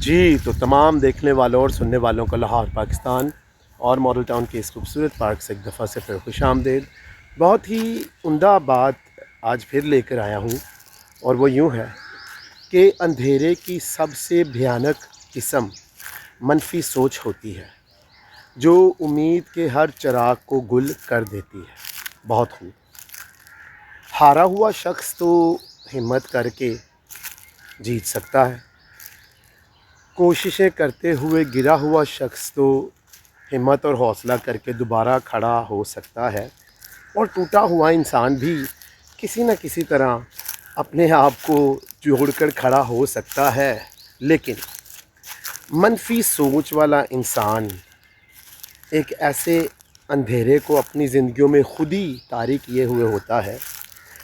جی تو تمام دیکھنے والوں اور سننے والوں کو لاہور پاکستان اور ماڈل ٹاؤن کے اس خوبصورت پارک سے ایک دفعہ سے پھر خوش آمدید۔ بہت ہی عمدہ بات آج پھر لے کر آیا ہوں، اور وہ یوں ہے کہ اندھیرے کی سب سے بھیانک قسم منفی سوچ ہوتی ہے، جو امید کے ہر چراغ کو گل کر دیتی ہے۔ بہت خوب، ہارا ہوا شخص تو ہمت کر کے جیت سکتا ہے، کوششیں کرتے ہوئے گرا ہوا شخص تو ہمت اور حوصلہ کر کے دوبارہ کھڑا ہو سکتا ہے، اور ٹوٹا ہوا انسان بھی کسی نہ کسی طرح اپنے آپ کو جوڑ کر کھڑا ہو سکتا ہے۔ لیکن منفی سوچ والا انسان ایک ایسے اندھیرے کو اپنی زندگیوں میں خود ہی طاری کیے ہوئے ہوتا ہے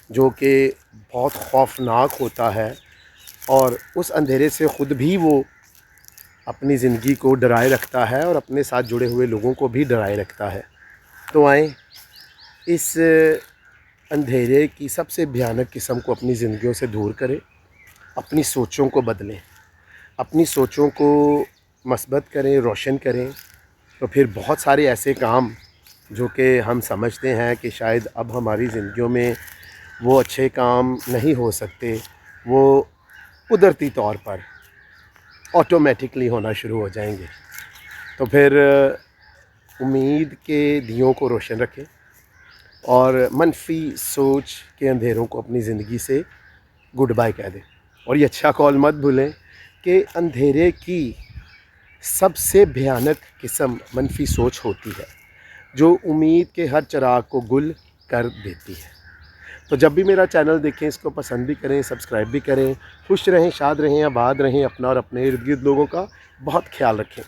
جو کہ بہت خوفناک ہوتا ہے، اور اس اندھیرے سے خود بھی وہ اپنی زندگی کو ڈرائے رکھتا ہے اور اپنے ساتھ جڑے ہوئے لوگوں کو بھی ڈرائے رکھتا ہے۔ تو آئیں اس اندھیرے کی سب سے بھیانک قسم کو اپنی زندگیوں سے دور کریں، اپنی سوچوں کو بدلیں، اپنی سوچوں کو مثبت کریں، روشن کریں، تو پھر بہت سارے ایسے کام جو کہ ہم سمجھتے ہیں کہ شاید اب ہماری زندگیوں میں وہ اچھے کام نہیں ہو سکتے، وہ قدرتی طور پر آٹومیٹکلی ہونا شروع ہو جائیں گے۔ تو پھر امید کے دیوں کو روشن رکھیں اور منفی سوچ کے اندھیروں کو اپنی زندگی سے گڈ بائی کہہ دیں، اور یہ اچھا کال مت بھولیں کہ اندھیرے کی سب سے بھیانک قسم منفی سوچ ہوتی ہے جو امید کے ہر چراغ کو گل کر دیتی ہے۔ تو جب بھی میرا چینل دیکھیں اس کو پسند بھی کریں، سبسکرائب بھی کریں۔ خوش رہیں، شاد رہیں، آباد رہیں، اپنا اور اپنے ارد گرد لوگوں کا بہت خیال رکھیں۔